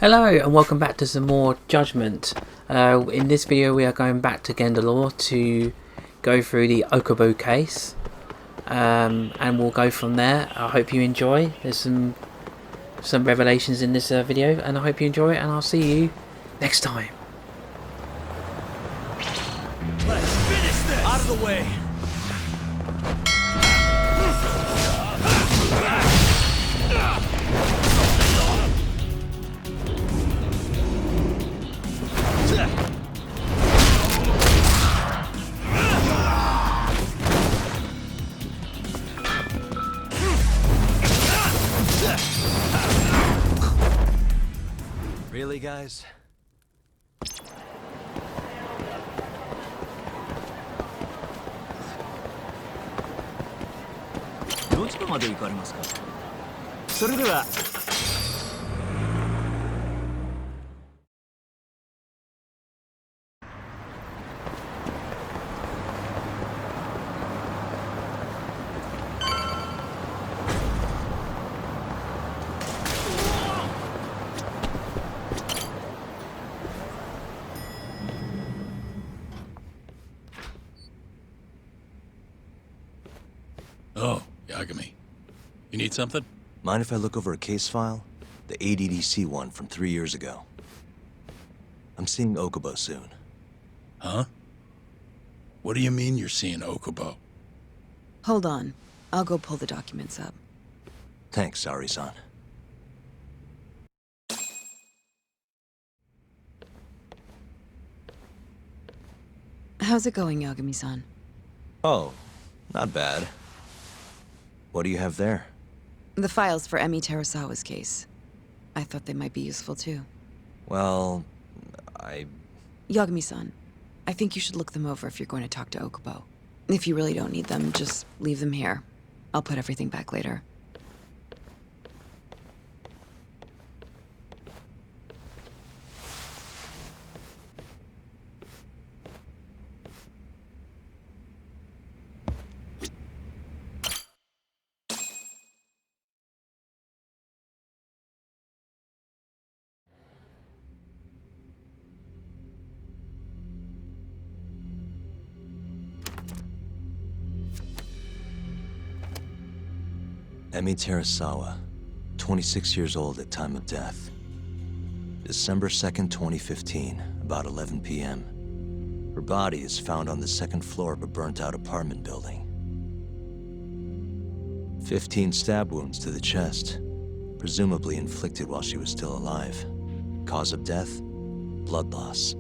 Hello and welcome back to some more Judgment. In this video we are going back to Gendalore to go through the Okubu case, and we'll go from there. I hope you enjoy. There's some revelations in this video, and I hope you enjoy it, and I'll see you next time. Let's finish this! Out of the way! Really, guys? どちらまで行かれますか？それでは。Oh, Yagami. You need something? Mind if I look over a case file? The ADDC one from 3 years ago. I'm seeing Okubu soon. Huh? What do you mean you're seeing Okubo? Hold on. I'll go pull the documents up. Thanks, Sari-san. How's it going, Yagami-san? Oh, not bad. What do you have there? The files for Emi Terasawa's case. I thought they might be useful too. Well, Yagami-san, I think you should look them over if you're going to talk to Okubo. If you really don't need them, just leave them here. I'll put everything back later. Emi Terasawa, 26 years old at time of death. December 2nd, 2015, about 11 p.m. Her body is found on the second floor of a burnt-out apartment building. 15 stab wounds to the chest, presumably inflicted while she was still alive. Cause of death? Blood loss.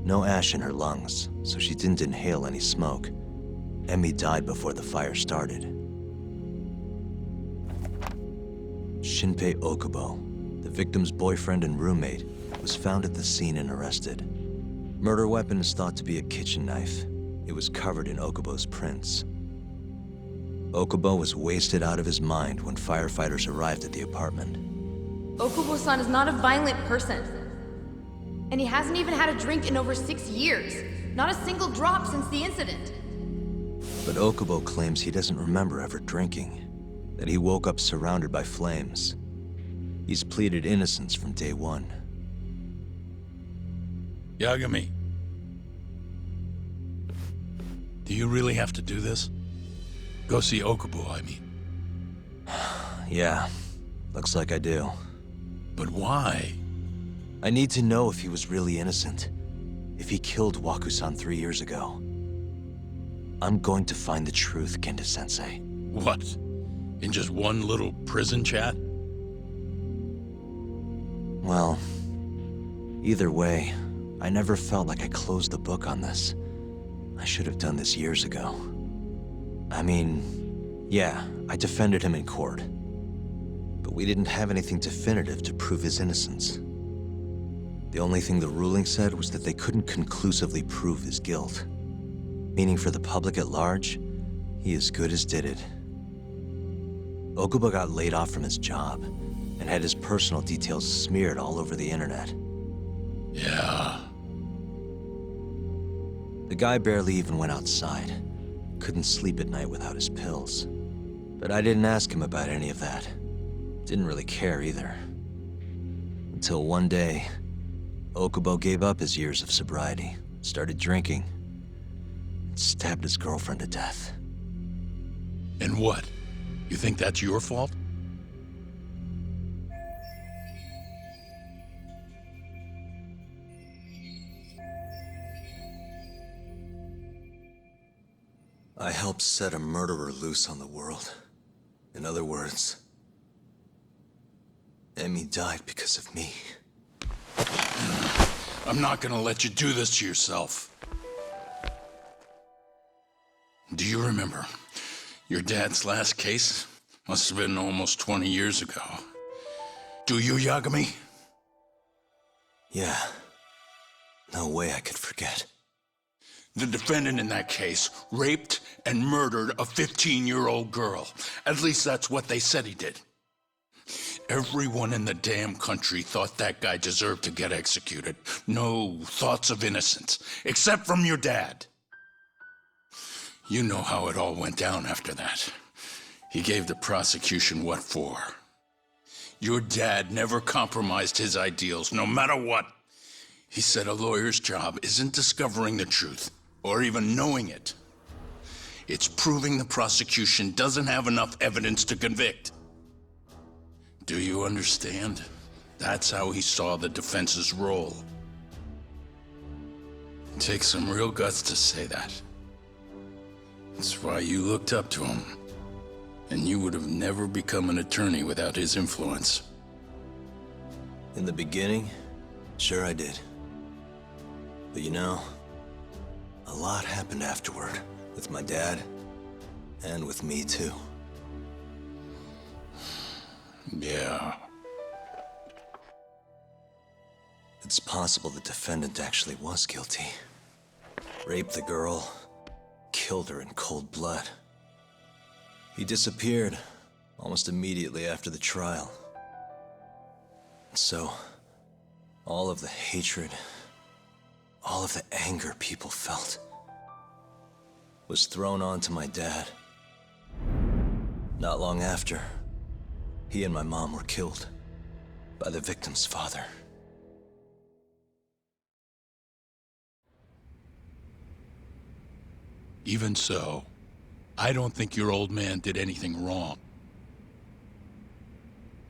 No ash in her lungs, so she didn't inhale any smoke. Emi died before the fire started. Shinpei Okubo, the victim's boyfriend and roommate, was found at the scene and arrested. Murder weapon is thought to be a kitchen knife. It was covered in Okubo's prints. Okubo was wasted out of his mind when firefighters arrived at the apartment. Okubo-san is not a violent person. And he hasn't even had a drink in over 6 years. Not a single drop since the incident. But Okubo claims he doesn't remember ever drinking. That he woke up surrounded by flames. He's pleaded innocence from day one. Yagami. Do you really have to do this? Go see Okubo, I mean. Yeah, looks like I do. But why? I need to know if he was really innocent. If he killed Waku-san 3 years ago. I'm going to find the truth, Kenda-sensei. What? In just one little prison chat? Well, either way, I never felt like I closed the book on this. I should have done this years ago. I mean, yeah, I defended him in court. But we didn't have anything definitive to prove his innocence. The only thing the ruling said was that they couldn't conclusively prove his guilt. Meaning for the public at large, he as good as did it. Okubo got laid off from his job and had his personal details smeared all over the internet. Yeah. The guy barely even went outside. Couldn't sleep at night without his pills. But I didn't ask him about any of that. Didn't really care either. Till one day, Okubo gave up his years of sobriety, started drinking, and stabbed his girlfriend to death. And what? You think that's your fault? I helped set a murderer loose on the world. In other words, Emmy died because of me. I'm not gonna let you do this to yourself. Do you remember your dad's last case? Must have been almost 20 years ago. Do you, Yagami? Yeah. No way I could forget. The defendant in that case raped and murdered a 15-year-old girl. At least that's what they said he did. Everyone in the damn country thought that guy deserved to get executed. No thoughts of innocence, except from your dad. You know how it all went down after that. He gave the prosecution what for. Your dad never compromised his ideals, no matter what. He said a lawyer's job isn't discovering the truth, or even knowing it. It's proving the prosecution doesn't have enough evidence to convict. Do you understand? That's how he saw the defense's role. It takes some real guts to say that. That's why you looked up to him. And you would have never become an attorney without his influence. In the beginning, sure I did. But you know, a lot happened afterward, with my dad, and with me too. Yeah. It's possible the defendant actually was guilty. Raped the girl, killed her in cold blood. He disappeared almost immediately after the trial. So, all of the hatred, all of the anger people felt was thrown onto my dad. Not long after, he and my mom were killed by the victim's father. Even so, I don't think your old man did anything wrong.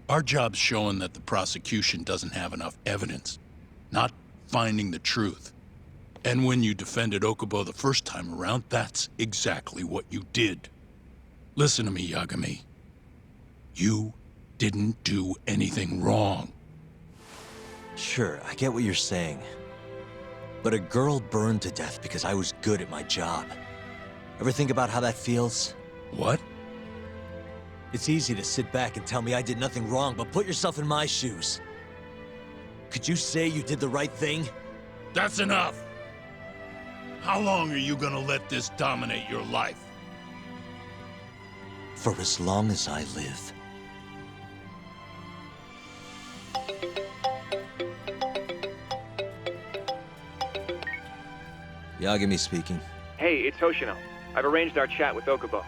Our job's showing that the prosecution doesn't have enough evidence, not finding the truth. And when you defended Okubo the first time around, that's exactly what you did. Listen to me, Yagami. You didn't do anything wrong. Sure, I get what you're saying. But a girl burned to death because I was good at my job. Ever think about how that feels? What? It's easy to sit back and tell me I did nothing wrong, but put yourself in my shoes. Could you say you did the right thing? That's enough! How long are you gonna let this dominate your life? For as long as I live. Yagami speaking. Hey, it's Hoshino. I've arranged our chat with Okubo.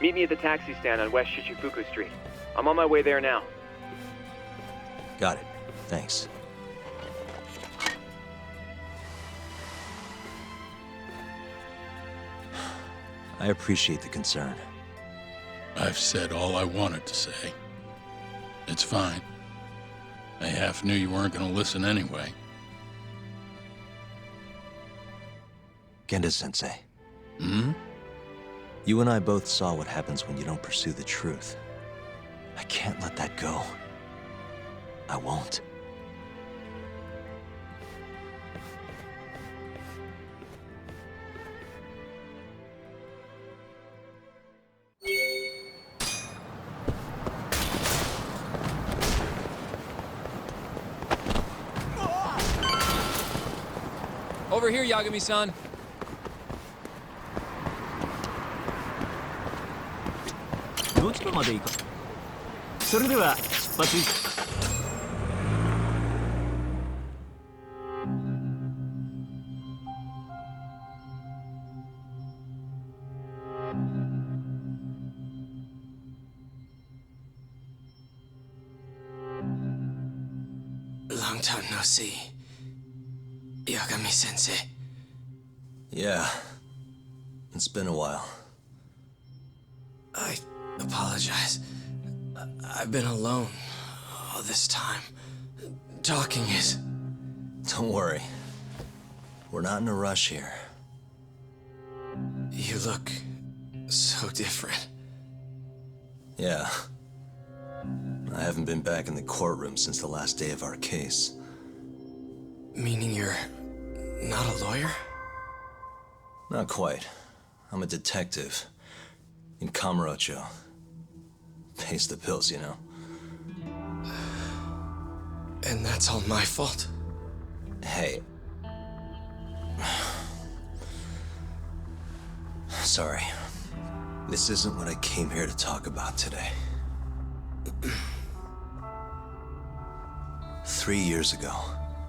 Meet me at the taxi stand on West Shichifuku Street. I'm on my way there now. Got it. Thanks. I appreciate the concern. I've said all I wanted to say. It's fine. I half knew you weren't gonna listen anyway. Genda-sensei. Hmm? You and I both saw what happens when you don't pursue the truth. I can't let that go. I won't. Over here, Yagami-san. Long time no see. Yagami-sensei. Yeah. It's been a while. I apologize. I've been alone all this time. Talking is... Don't worry. We're not in a rush here. You look so different. Yeah. I haven't been back in the courtroom since the last day of our case. Meaning you're not a lawyer? Not quite. I'm a detective. In Kamurocho. Pays the bills, you know. And that's all my fault? Hey. Sorry. This isn't what I came here to talk about today. 3 years ago,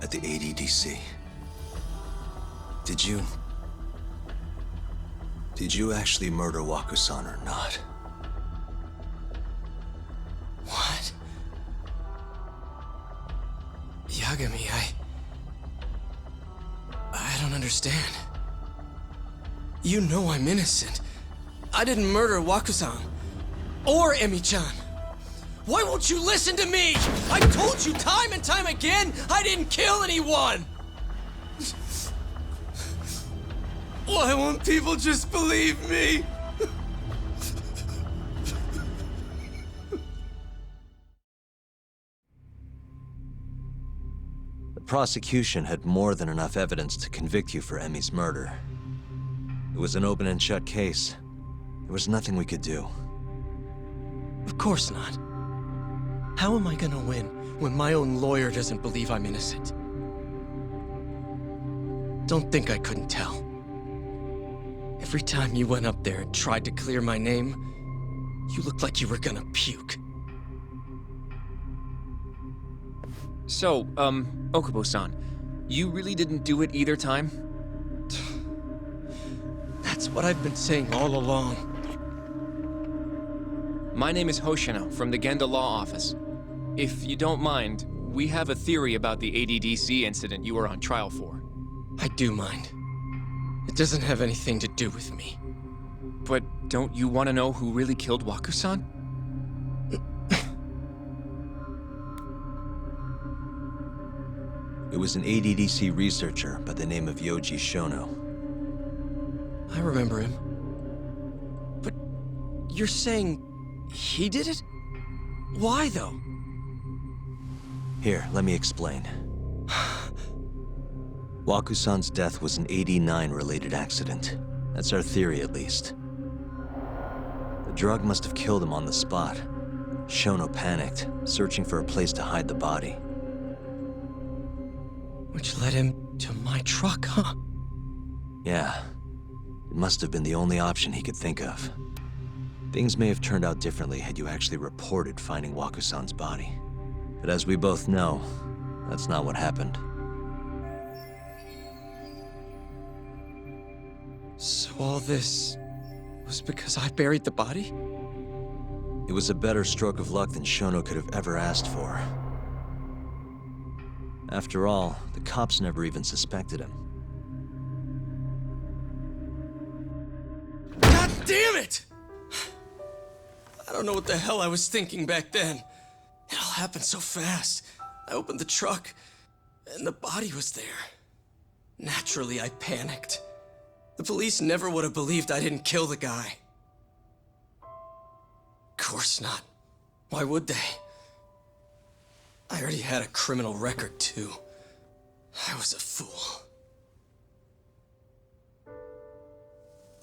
at the ADDC. Did you actually murder Waku-san or not? What? Yagami, I don't understand. You know I'm innocent. I didn't murder Waku-san. Or Emi-chan. Why won't you listen to me? I told you time and time again I didn't kill anyone! Why won't people just believe me? The prosecution had more than enough evidence to convict you for Emi's murder. It was an open and shut case. There was nothing we could do. Of course not. How am I gonna win when my own lawyer doesn't believe I'm innocent? Don't think I couldn't tell. Every time you went up there and tried to clear my name, you looked like you were gonna puke. So, Okubo-san, you really didn't do it either time? That's what I've been saying all along. My name is Hoshino from the Genda Law Office. If you don't mind, we have a theory about the ADDC incident you were on trial for. I do mind. It doesn't have anything to do with me. But don't you want to know who really killed Waku-san? It was an ADDC researcher by the name of Yoji Shono. I remember him. But you're saying he did it? Why, though? Here, let me explain. Waku-san's death was an 89-related accident. That's our theory, at least. The drug must have killed him on the spot. Shono panicked, searching for a place to hide the body. Which led him to my truck, huh? Yeah. It must have been the only option he could think of. Things may have turned out differently had you actually reported finding Waku-san's body. But as we both know, that's not what happened. So all this was because I buried the body? It was a better stroke of luck than Shono could have ever asked for. After all, the cops never even suspected him. God damn it! I don't know what the hell I was thinking back then. It all happened so fast. I opened the truck, and the body was there. Naturally, I panicked. The police never would have believed I didn't kill the guy. Of course not. Why would they? I already had a criminal record, too. I was a fool.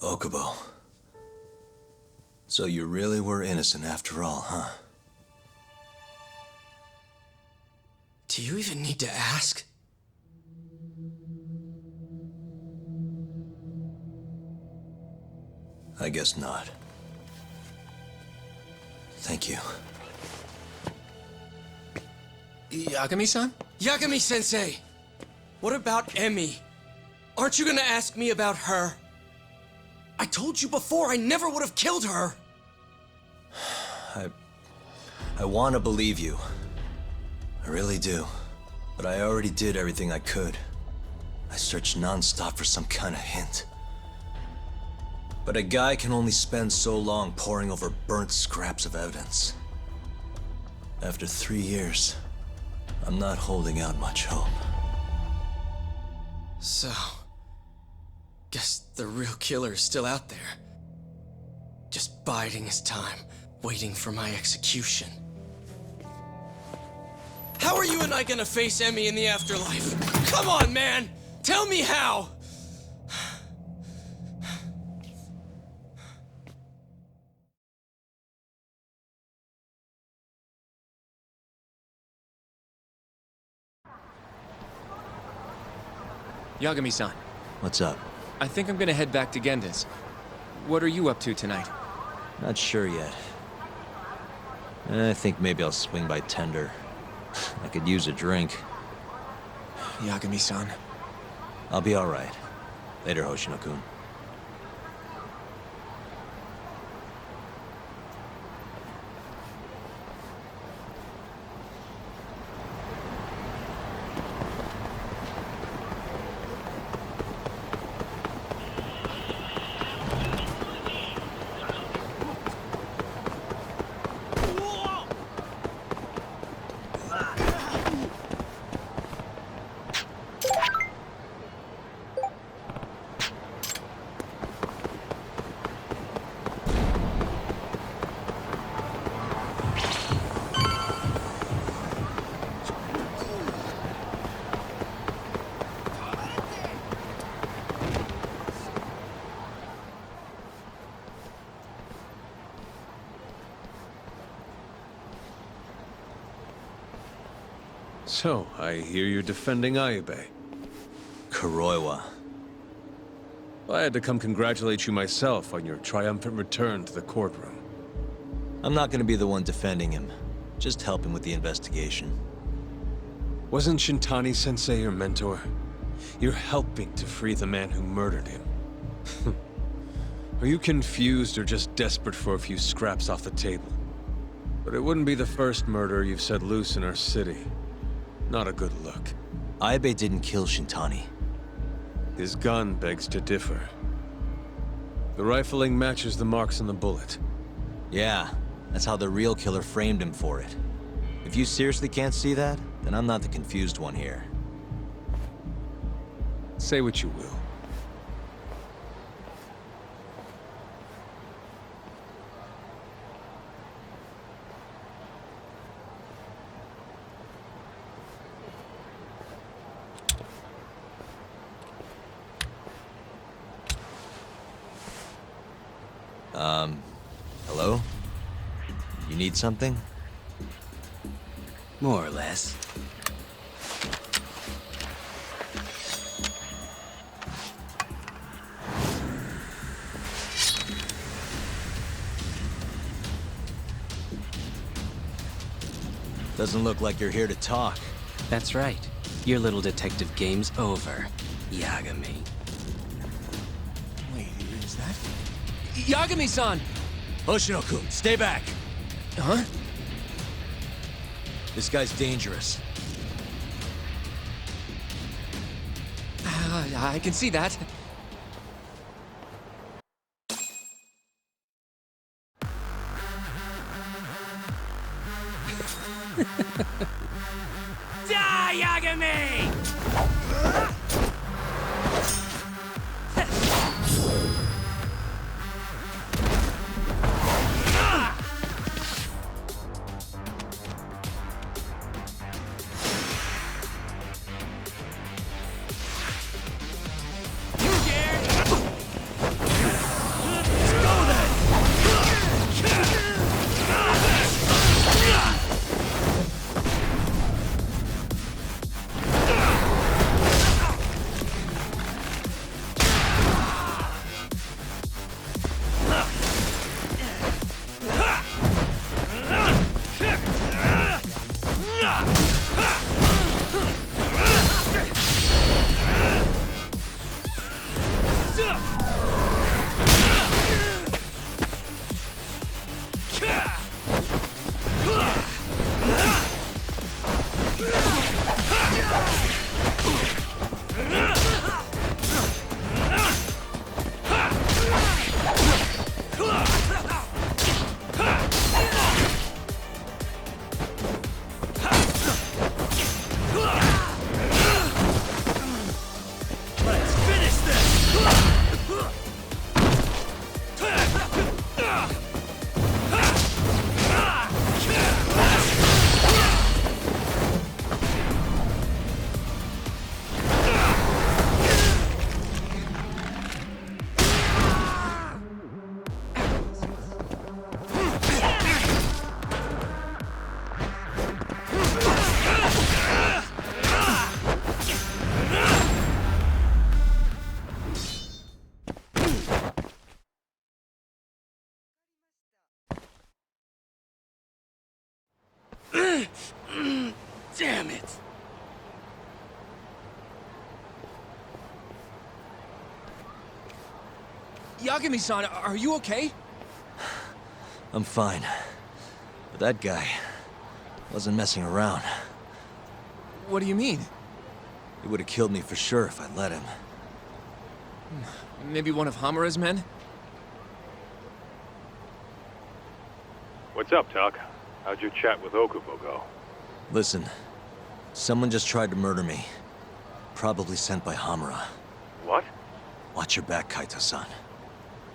Okubo. So you really were innocent after all, huh? Do you even need to ask? I guess not. Thank you. Yagami-san? Yagami-sensei! What about Emi? Aren't you gonna ask me about her? I told you before I never would have killed her! I want to believe you. I really do. But I already did everything I could. I searched non-stop for some kind of hint. But a guy can only spend so long poring over burnt scraps of evidence. After 3 years, I'm not holding out much hope. So, guess the real killer is still out there. Just biding his time, waiting for my execution. How are you and I gonna face Emmy in the afterlife? Come on, man! Tell me how! Yagami-san, What's up? I think I'm gonna head back to Genda's. What are you up to tonight? Not sure yet. I think maybe I'll swing by Tender. I could use a drink. Yagami-san. I'll be all right. Later, Hoshino-kun. So, I hear you're defending Ayube. Kuroiwa. I had to come congratulate you myself on your triumphant return to the courtroom. I'm not gonna be the one defending him. Just help him with the investigation. Wasn't Shintani-sensei your mentor? You're helping to free the man who murdered him. Are you confused or just desperate for a few scraps off the table? But it wouldn't be the first murder you've set loose in our city. Not a good look. Ayube didn't kill Shintani. His gun begs to differ. The rifling matches the marks on the bullet. Yeah, that's how the real killer framed him for it. If you seriously can't see that, then I'm not the confused one here. Say what you will. Hello? You need something? More or less. Doesn't look like you're here to talk. That's right. Your little detective game's over, Yagami. Wait, is that? Yagami-san! Hoshino-kun, stay back! Huh? This guy's dangerous. I can see that. Die, Yagami! Damn it! Yagami-san, are you okay? I'm fine. But that guy wasn't messing around. What do you mean? He would have killed me for sure if I let him. Maybe one of Hamura's men? What's up, Tuck? How'd your chat with Okubo go? Listen, someone just tried to murder me. Probably sent by Hamura. What? Watch your back, Kaito-san.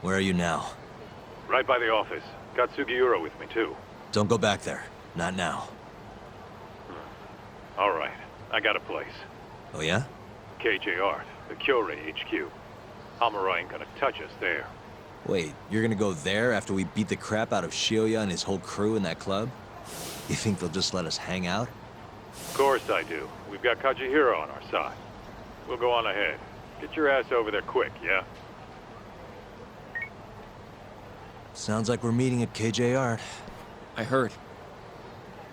Where are you now? Right by the office. Got Sugiura with me, too. Don't go back there. Not now. All right. I got a place. Oh yeah? KJ Art, the Kyorei HQ. Hamura ain't gonna touch us there. Wait, you're gonna go there after we beat the crap out of Shioya and his whole crew in that club? You think they'll just let us hang out? Of course I do. We've got Kajihiro on our side. We'll go on ahead. Get your ass over there quick, yeah? Sounds like we're meeting at KJ Art. I heard.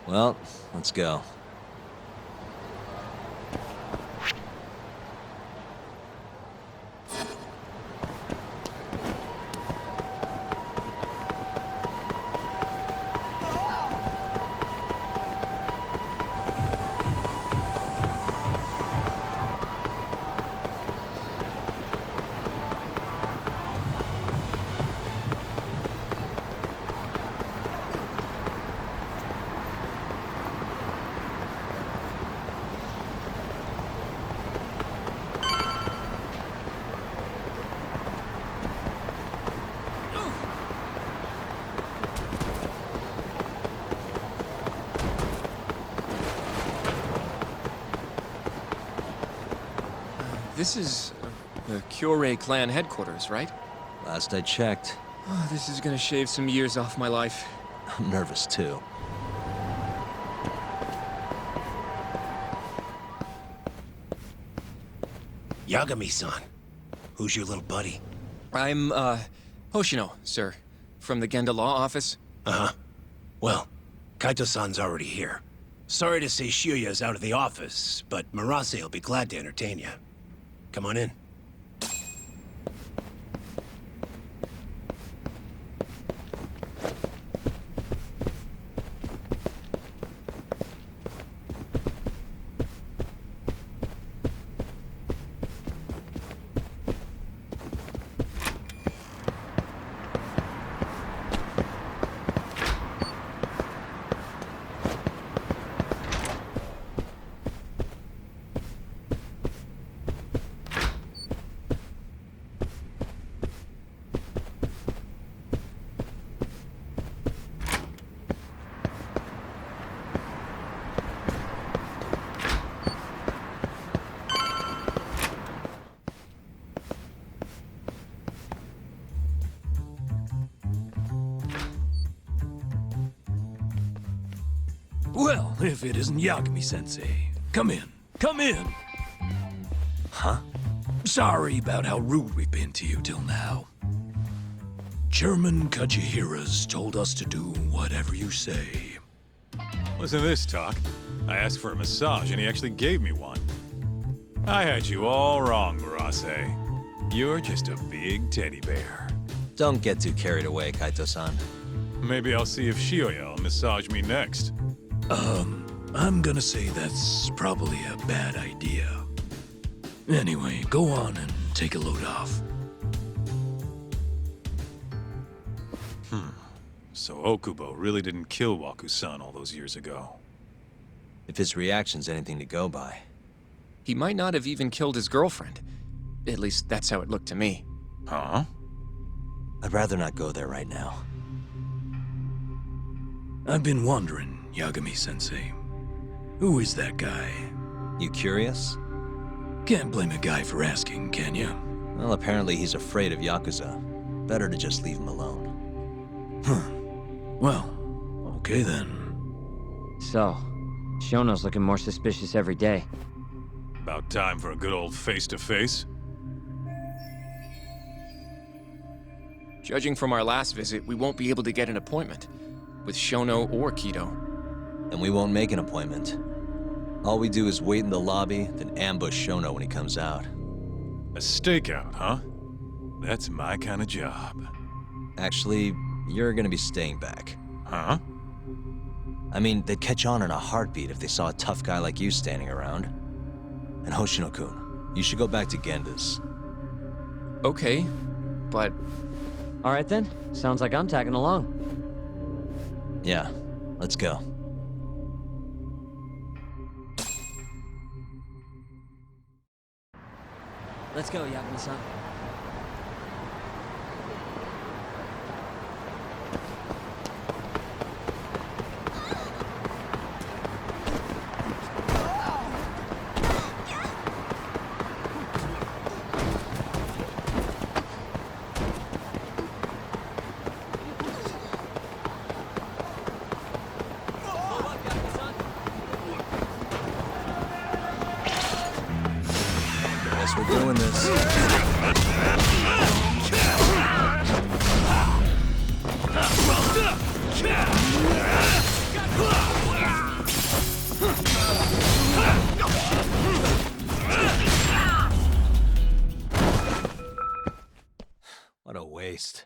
Well, let's go. This is the Kyorei clan headquarters, right? Last I checked. Oh, this is gonna shave some years off my life. I'm nervous too. Yagami-san. Who's your little buddy? I'm, Hoshino, sir. From the Genda Law Office. Uh-huh. Well, Kaito-san's already here. Sorry to say Shioya's out of the office, but Murase will be glad to entertain you. Come on in. Well, if it isn't Yagami-sensei. Come in. Come in! Huh? Sorry about how rude we've been to you till now. Chairman Kajihira's told us to do whatever you say. Listen to this talk. I asked for a massage and he actually gave me one. I had you all wrong, Murase. You're just a big teddy bear. Don't get too carried away, Kaito-san. Maybe I'll see if Shioya will massage me next. I'm gonna say that's probably a bad idea. Anyway, go on and take a load off. So Okubo really didn't kill Waku-san all those years ago. If his reaction's anything to go by. He might not have even killed his girlfriend. At least that's how it looked to me. Huh? I'd rather not go there right now. I've been wondering, Yagami-sensei. Who is that guy? You curious? Can't blame a guy for asking, can you? Well, apparently he's afraid of Yakuza. Better to just leave him alone. Huh. Well, okay then. So, Shono's looking more suspicious every day. About time for a good old face-to-face. Judging from our last visit, we won't be able to get an appointment with Shono or Kido. And we won't make an appointment. All we do is wait in the lobby, then ambush Shono when he comes out. A stakeout, huh? That's my kind of job. Actually, you're gonna be staying back. Huh? I mean, they'd catch on in a heartbeat if they saw a tough guy like you standing around. And Hoshino-kun, you should go back to Genda's. Okay, but... Alright then, sounds like I'm tagging along. Yeah, let's go. Let's go, Yagami-san. Guess we're doing this. What a waste.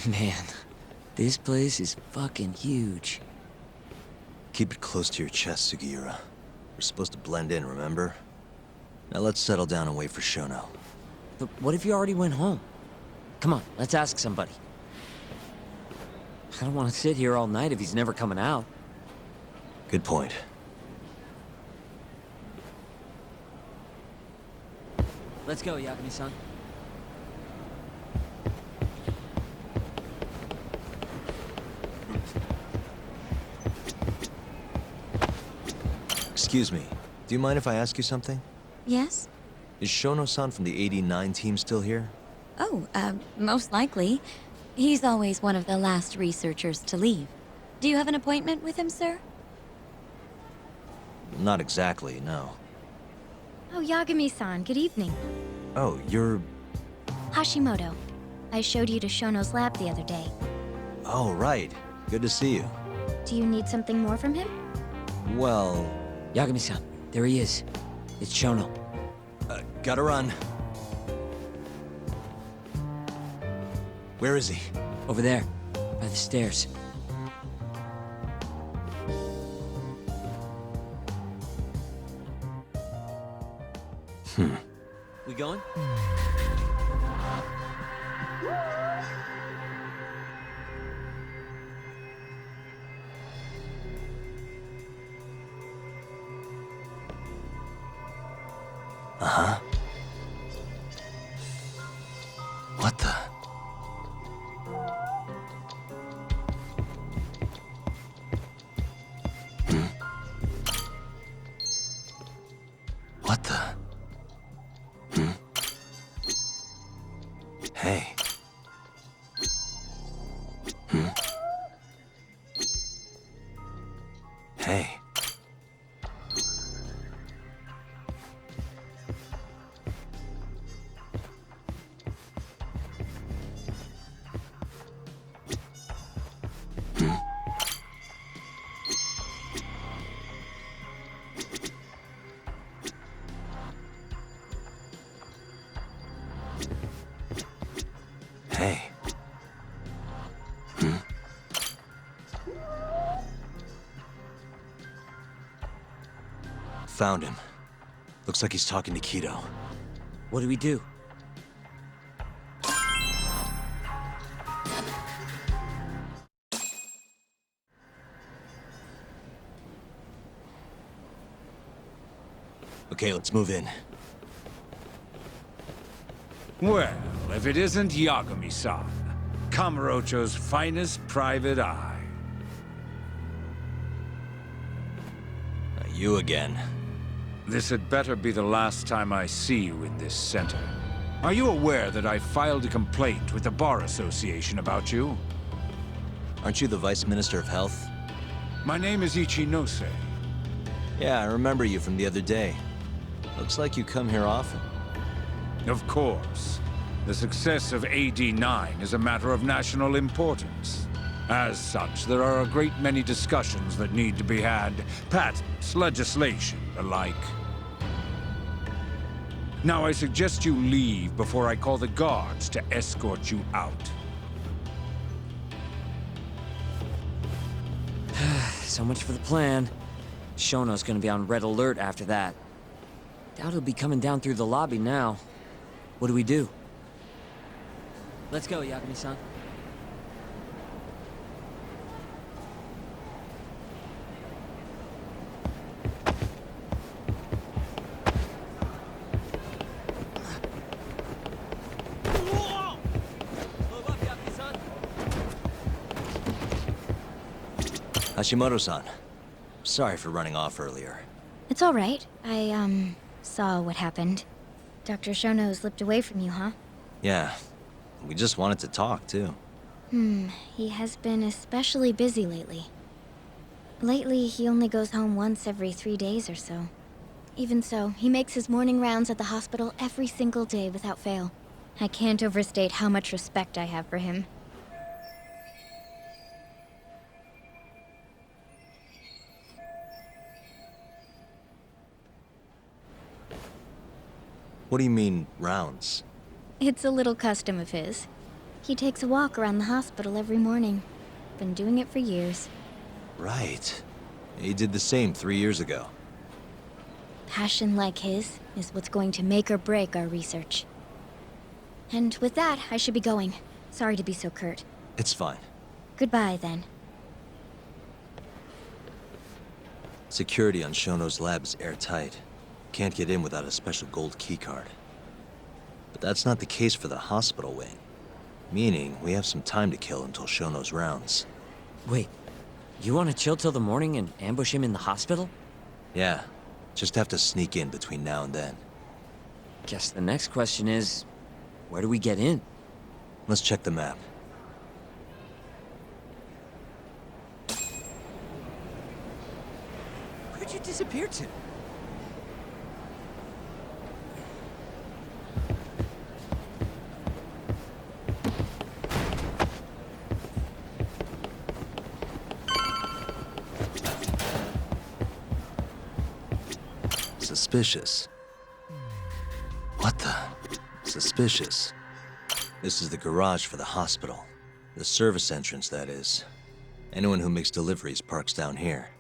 Man, this place is fucking huge. Keep it close to your chest, Sugiura. We're supposed to blend in, remember? Now let's settle down and wait for Shono. But what if you already went home? Come on, let's ask somebody. I don't want to sit here all night if he's never coming out. Good point. Let's go, Yagami-san. Excuse me, do you mind if I ask you something? Yes? Is Shono-san from the 89 team still here? Oh, most likely. He's always one of the last researchers to leave. Do you have an appointment with him, sir? Not exactly, no. Oh, Yagami-san, good evening. Oh, you're... Hashimoto. I showed you to Shono's lab the other day. Oh, right. Good to see you. Do you need something more from him? Well... Yagami-san, there he is. It's Shono. Gotta run. Where is he? Over there, by the stairs. We going? Uh-huh. What the... What the... Hey. Hey. Hey. Found him. Looks like he's talking to Kido. What do we do? Okay, let's move in. Well, if it isn't Yagami-san, Kamurocho's finest private eye. You again. This had better be the last time I see you in this center. Are you aware that I filed a complaint with the Bar Association about you? Aren't you the Vice Minister of Health? My name is Ichinose. Yeah, I remember you from the other day. Looks like you come here often. Of course. The success of AD-9 is a matter of national importance. As such, there are a great many discussions that need to be had. Patents, legislation, the like. Now I suggest you leave before I call the guards to escort you out. So much for the plan. Shono's gonna be on red alert after that. Doubt he'll be coming down through the lobby now. What do we do? Let's go, Yagami-san. Hashimoto-san, sorry for running off earlier. It's all right. I, saw what happened. Dr. Shono slipped away from you, huh? Yeah, we just wanted to talk, too. He has been especially busy lately. Lately, he only goes home once every 3 days or so. Even so, he makes his morning rounds at the hospital every single day without fail. I can't overstate how much respect I have for him. What do you mean, rounds? It's a little custom of his. He takes a walk around the hospital every morning. Been doing it for years. Right. He did the same 3 years ago. Passion like his is what's going to make or break our research. And with that, I should be going. Sorry to be so curt. It's fine. Goodbye, then. Security on Shono's lab is airtight. Can't get in without a special gold keycard. But that's not the case for the hospital wing. Meaning, we have some time to kill until Shono's rounds. Wait, you want to chill till the morning and ambush him in the hospital? Yeah, just have to sneak in between now and then. Guess the next question is, where do we get in? Let's check the map. Where'd you disappear to? Suspicious. What the? Suspicious. This is the garage for the hospital. The service entrance, that is. Anyone who makes deliveries parks down here.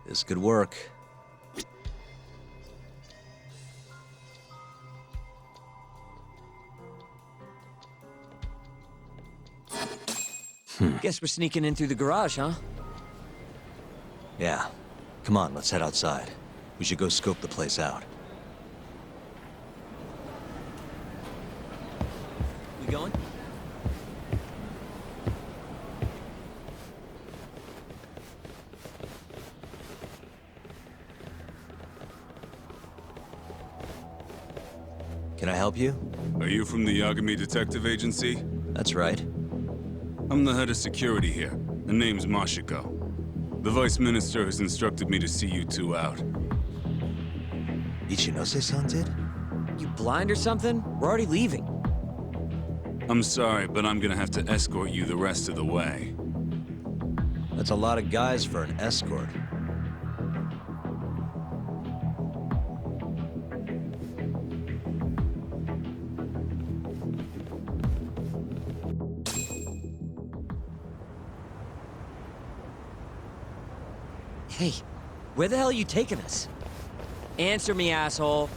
This could work. Guess we're sneaking in through the garage, huh? Yeah. Come on, let's head outside. We should go scope the place out. We going? Can I help you? Are you from the Yagami Detective Agency? That's right. I'm the head of security here. The name's Mashiko. The Vice Minister has instructed me to see you two out. Ichinose-san did? You blind or something? We're already leaving. I'm sorry, but I'm gonna have to escort you the rest of the way. That's a lot of guys for an escort. Hey, where the hell are you taking us? Answer me, asshole.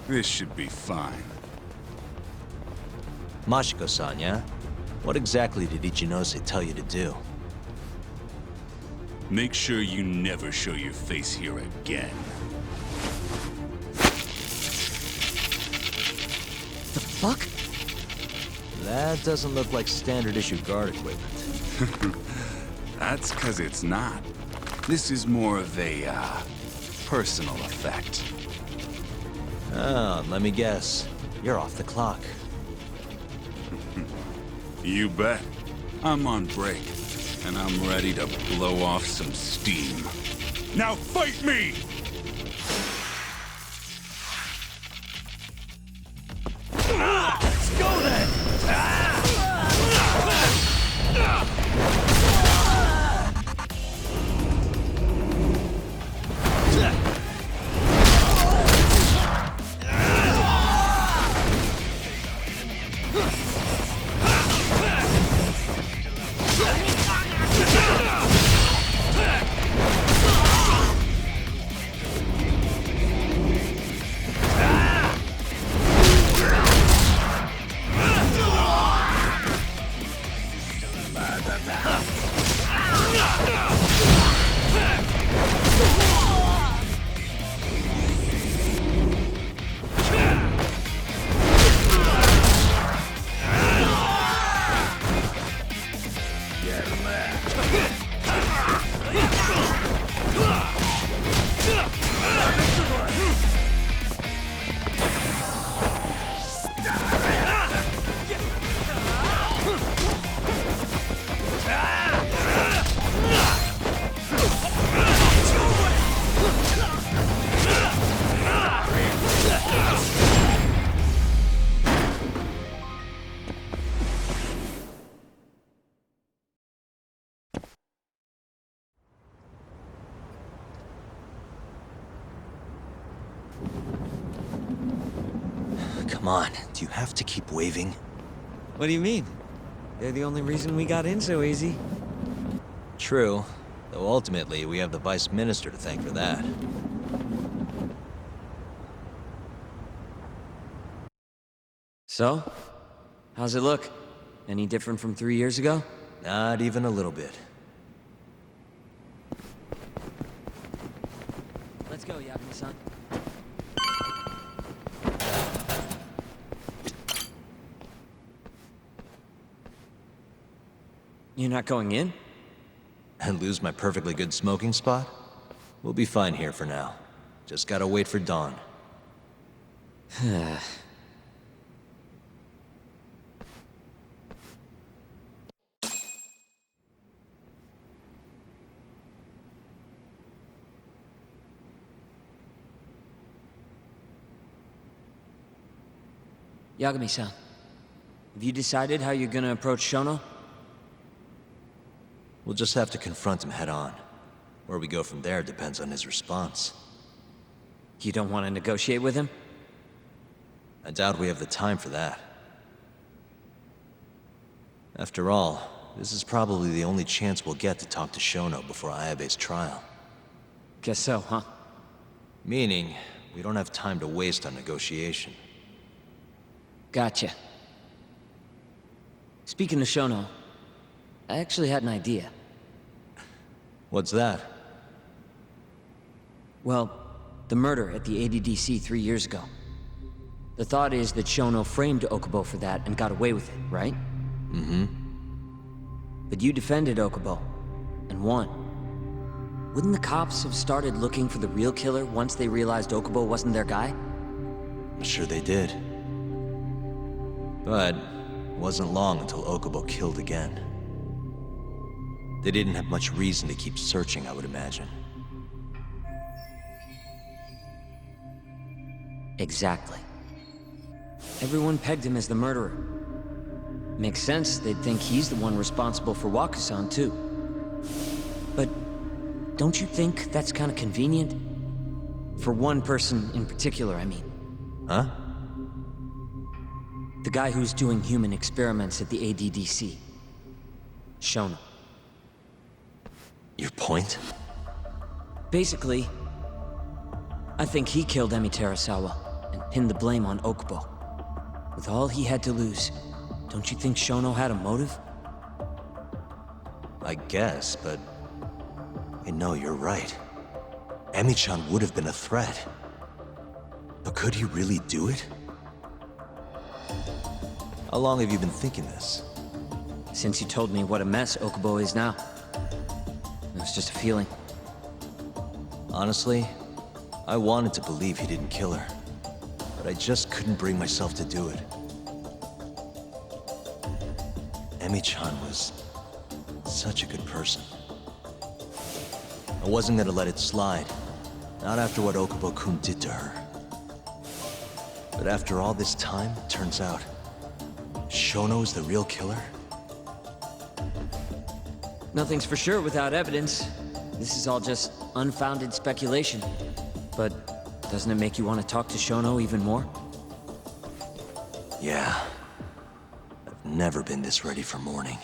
This should be fine. Mashiko-san, yeah? What exactly did Ichinose tell you to do? Make sure you never show your face here again. The fuck? That doesn't look like standard issue guard equipment. That's 'cause it's not. This is more of a, personal effect. Oh, let me guess. You're off the clock. You bet. I'm on break, and I'm ready to blow off some steam. Now fight me! Let's go then! Come on, do you have to keep waving? What do you mean? They're the only reason we got in so easy. True, though ultimately we have the Vice Minister to thank for that. So? How's it look? Any different from 3 years ago? Not even a little bit. Let's go, Yakumi-san. You're not going in? And lose my perfectly good smoking spot? We'll be fine here for now. Just gotta wait for dawn. Yagami-san, have you decided how you're gonna approach Shono? We'll just have to confront him head on. Where we go from there depends on his response. You don't want to negotiate with him? I doubt we have the time for that. After all, this is probably the only chance we'll get to talk to Shono before Ayabe's trial. Guess so, huh? Meaning, we don't have time to waste on negotiation. Gotcha. Speaking of Shono, I actually had an idea. What's that? Well, the murder at the ADDC 3 years ago. The thought is that Shono framed Okubo for that and got away with it, right? Mm-hmm. But you defended Okubo, and won. Wouldn't the cops have started looking for the real killer once they realized Okubo wasn't their guy? I'm sure they did. But it wasn't long until Okubo killed again. They didn't have much reason to keep searching, I would imagine. Exactly. Everyone pegged him as the murderer. Makes sense, they'd think he's the one responsible for Wakusan, too. But don't you think that's kind of convenient? For one person in particular, I mean. Huh? The guy who's doing human experiments at the ADDC. Shono. Your point? Basically, I think he killed Emi Terasawa and pinned the blame on Okubo. With all he had to lose, don't you think Shono had a motive? I guess, but... I know you're right. Emi-chan would have been a threat. But could he really do it? How long have you been thinking this? Since you told me what a mess Okubo is now. It was just a feeling. Honestly, I wanted to believe he didn't kill her, but I just couldn't bring myself to do it. Emi-chan was such a good person. I wasn't gonna let it slide, not after what Okubo-kun did to her. But after all this time, it turns out, Shono's the real killer? Nothing's for sure without evidence. This is all just unfounded speculation. But doesn't it make you want to talk to Shono even more? Yeah. I've never been this ready for morning.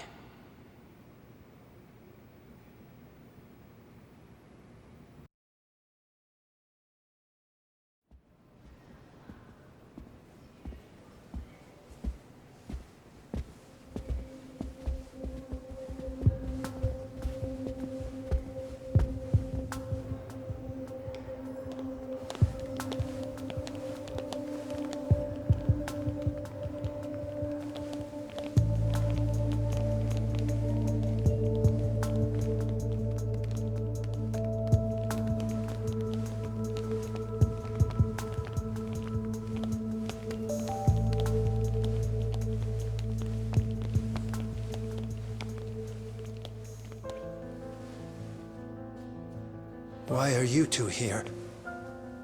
Why are you two here?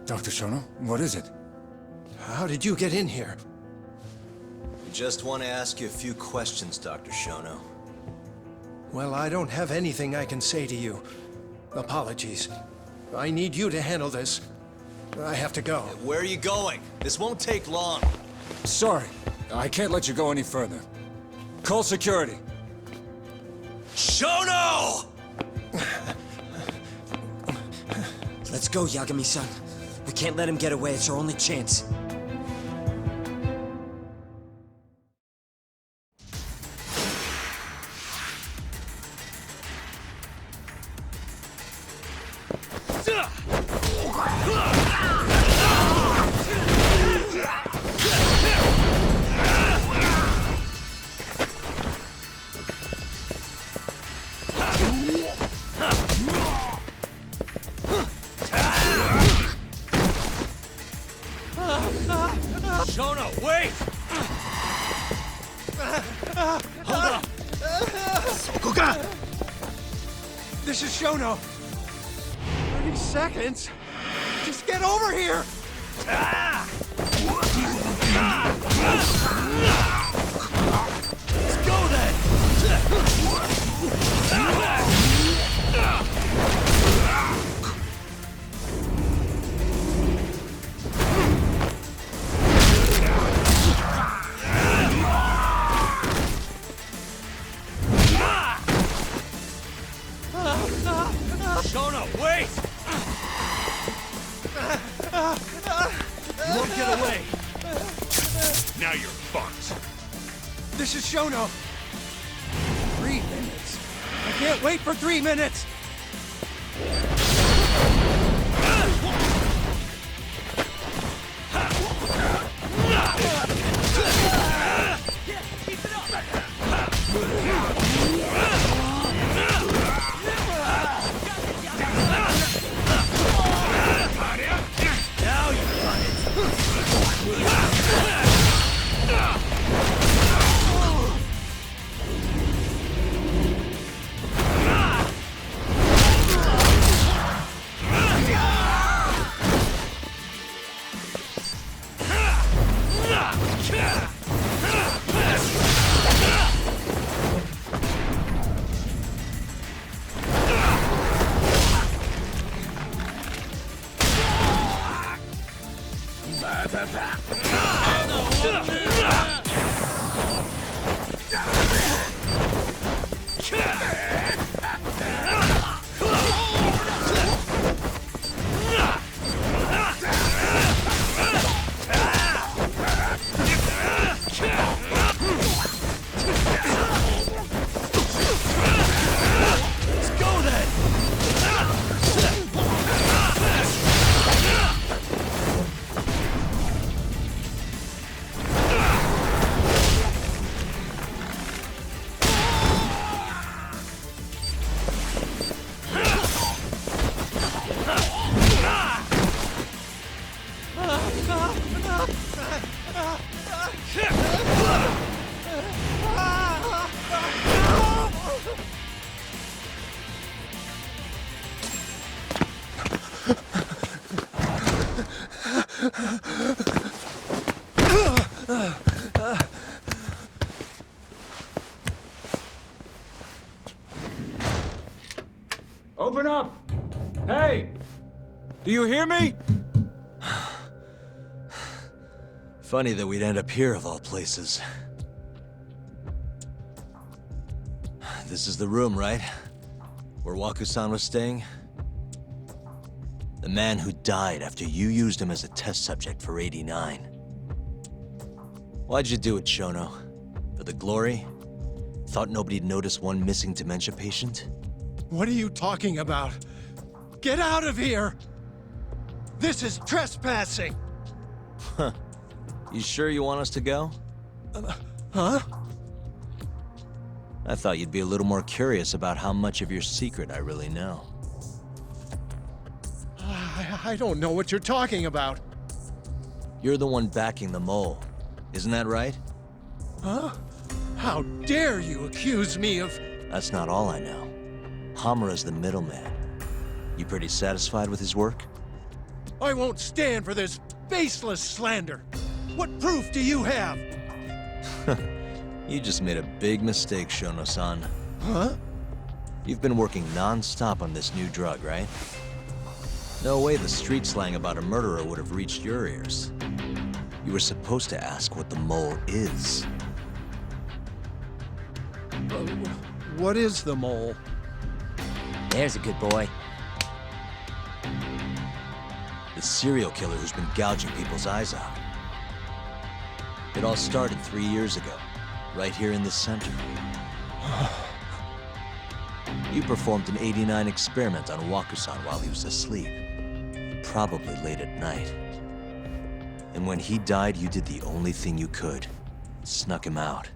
Dr. Shono, what is it? How did you get in here? We just want to ask you a few questions, Dr. Shono. Well, I don't have anything I can say to you. Apologies. I need you to handle this. I have to go. Where are you going? This won't take long. Sorry, I can't let you go any further. Call security. Shono! Let's go, Yagami-san. We can't let him get away. It's our only chance. Shono, wait! Hold up! Sokoka! This is Shono. 30 seconds? Just get over here! Let's go then! Shono, wait! You won't get away. Now you're fucked. This is Shono. 3 minutes. I can't wait for 3 minutes. Open up! Hey! Do you hear me? Funny that we'd end up here of all places. This is the room, right? Where Waku-san was staying? The man who died after you used him as a test subject for 89. Why'd you do it, Shono? For the glory? Thought nobody'd notice one missing dementia patient? What are you talking about? Get out of here! This is trespassing! Huh. You sure you want us to go? Huh? I thought you'd be a little more curious about how much of your secret I really know. I don't know what you're talking about. You're the one backing the mole. Isn't that right? Huh? How dare you accuse me of... That's not all I know. Hamura's the middleman. You pretty satisfied with his work? I won't stand for this baseless slander. What proof do you have? You just made a big mistake, Shono-san. Huh? You've been working non-stop on this new drug, right? No way the street slang about a murderer would have reached your ears. You were supposed to ask what the mole is. What is the mole? There's a good boy. The serial killer who's been gouging people's eyes out. It all started 3 years ago, right here in this center. You performed an 89 experiment on Waku-san while he was asleep. Probably late at night. And when he died, you did the only thing you could. Snuck him out.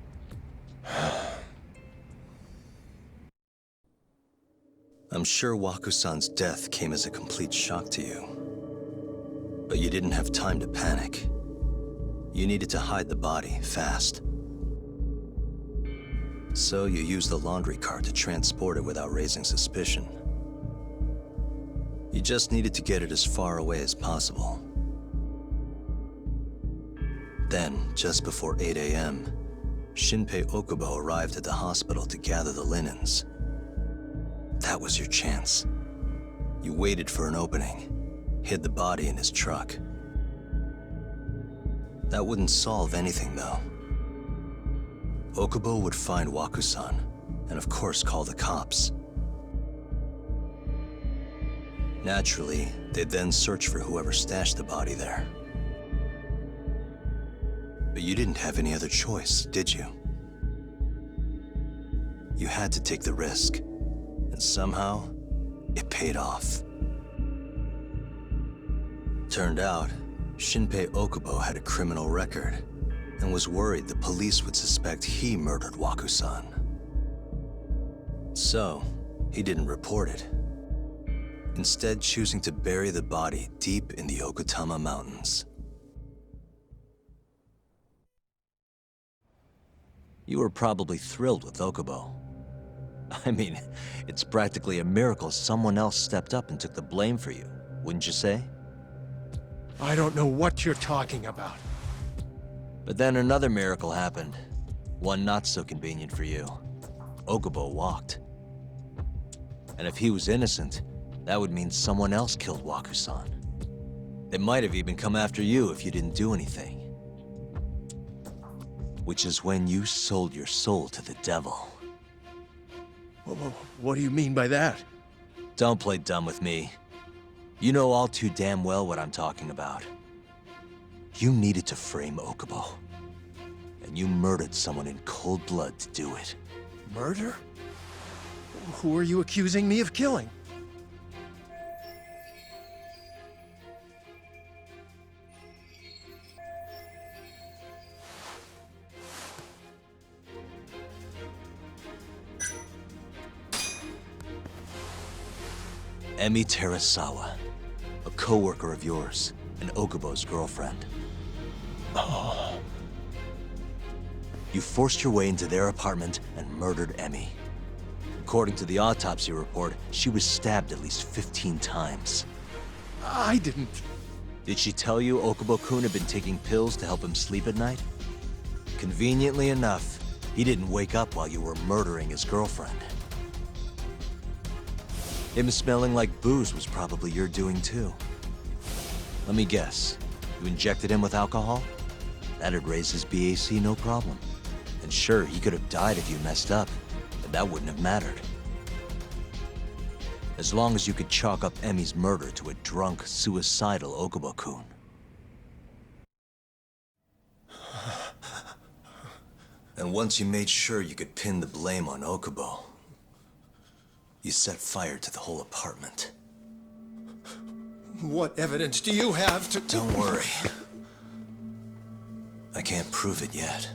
I'm sure Waku-san's death came as a complete shock to you. But you didn't have time to panic. You needed to hide the body, fast. So you used the laundry cart to transport it without raising suspicion. You just needed to get it as far away as possible. Then, just before 8 a.m., Shinpei Okubo arrived at the hospital to gather the linens. That was your chance. You waited for an opening, hid the body in his truck. That wouldn't solve anything, though. Okubo would find Waku-san, and of course call the cops. Naturally, they'd then search for whoever stashed the body there. But you didn't have any other choice, did you? You had to take the risk, and somehow, it paid off. Turned out, Shinpei Okubo had a criminal record, and was worried the police would suspect he murdered Waku-san. So, he didn't report it, instead choosing to bury the body deep in the Okutama Mountains. You were probably thrilled with Okubo. I mean, it's practically a miracle someone else stepped up and took the blame for you, wouldn't you say? I don't know what you're talking about. But then another miracle happened. One not so convenient for you. Okubo walked. And if he was innocent, that would mean someone else killed Waku-san. They might have even come after you if you didn't do anything. Which is when you sold your soul to the devil. What do you mean by that? Don't play dumb with me. You know all too damn well what I'm talking about. You needed to frame Okubo. And you murdered someone in cold blood to do it. Murder? Who are you accusing me of killing? Emi Terasawa, a co-worker of yours, and Okubo's girlfriend. Oh. You forced your way into their apartment and murdered Emi. According to the autopsy report, she was stabbed at least 15 times. I didn't... Did she tell you Okubo-kun had been taking pills to help him sleep at night? Conveniently enough, he didn't wake up while you were murdering his girlfriend. Him smelling like booze was probably your doing too. Let me guess. You injected him with alcohol? That'd raise his BAC no problem. And sure, he could have died if you messed up, but that wouldn't have mattered. As long as you could chalk up Emmy's murder to a drunk, suicidal Okubo-kun. And once you made sure you could pin the blame on Okubo, you set fire to the whole apartment. What evidence do you have to... Don't worry. I can't prove it yet.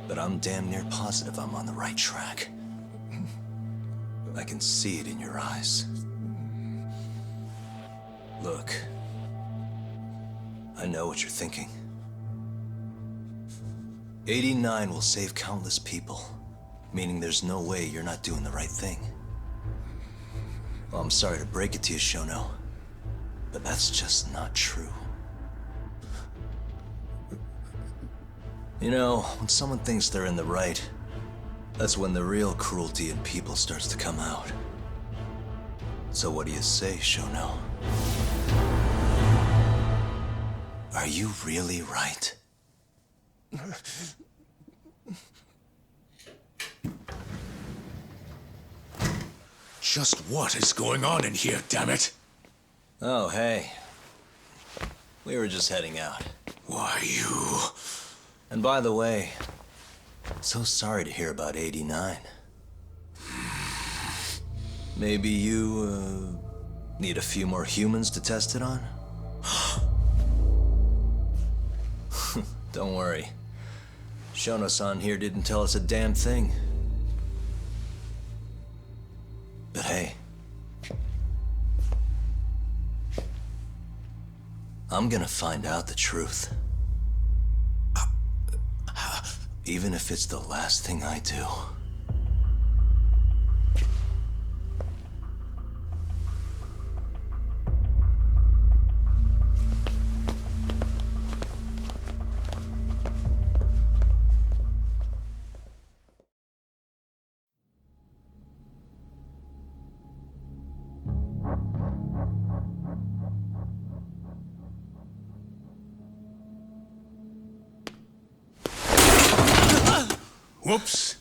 But I'm damn near positive I'm on the right track. I can see it in your eyes. Look, I know what you're thinking. 89 will save countless people, meaning there's no way you're not doing the right thing. Well, I'm sorry to break it to you, Shono, but that's just not true. You know, when someone thinks they're in the right, that's when the real cruelty in people starts to come out. So what do you say, Shono? Are you really right? Just what is going on in here, damn it? Oh, hey. We were just heading out. Why, you... And by the way, so sorry to hear about 89. Maybe you, need a few more humans to test it on? Don't worry. Shono-san here didn't tell us a damn thing. But hey, I'm gonna find out the truth. Even if it's the last thing I do. Whoops.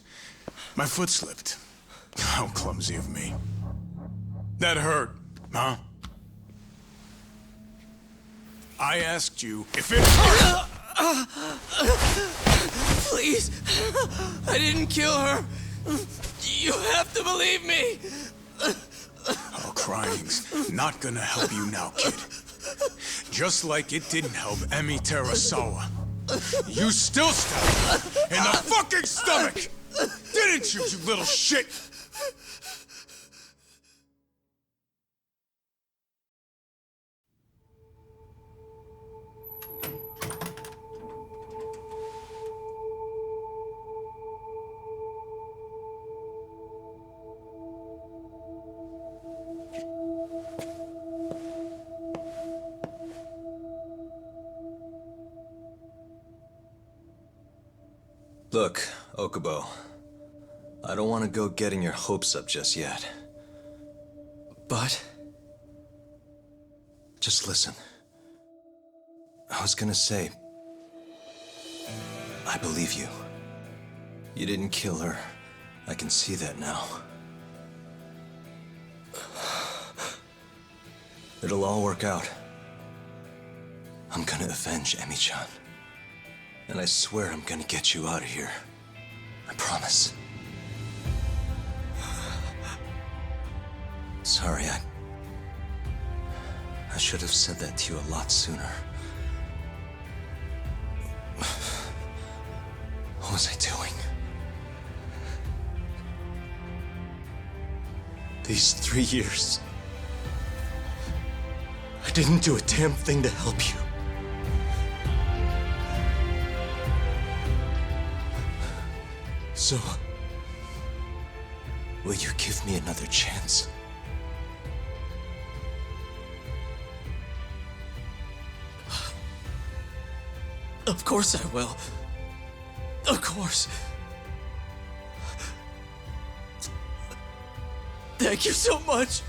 My foot slipped. How clumsy of me. That hurt, huh? I asked you if it hurt. Please, I didn't kill her. You have to believe me. Oh, crying's not gonna help you now, kid. Just like it didn't help Emi Terasawa. You still stabbed her in the fucking stomach! Didn't you, you little shit? Look, Okubo, I don't want to go getting your hopes up just yet. But... just listen. I was gonna say... I believe you. You didn't kill her. I can see that now. It'll all work out. I'm gonna avenge Emi-chan. And I swear I'm gonna get you out of here. I promise. Sorry, I should have said that to you a lot sooner. What was I doing? These 3 years, I didn't do a damn thing to help you. So, will you give me another chance? Of course I will. Of course. Thank you so much.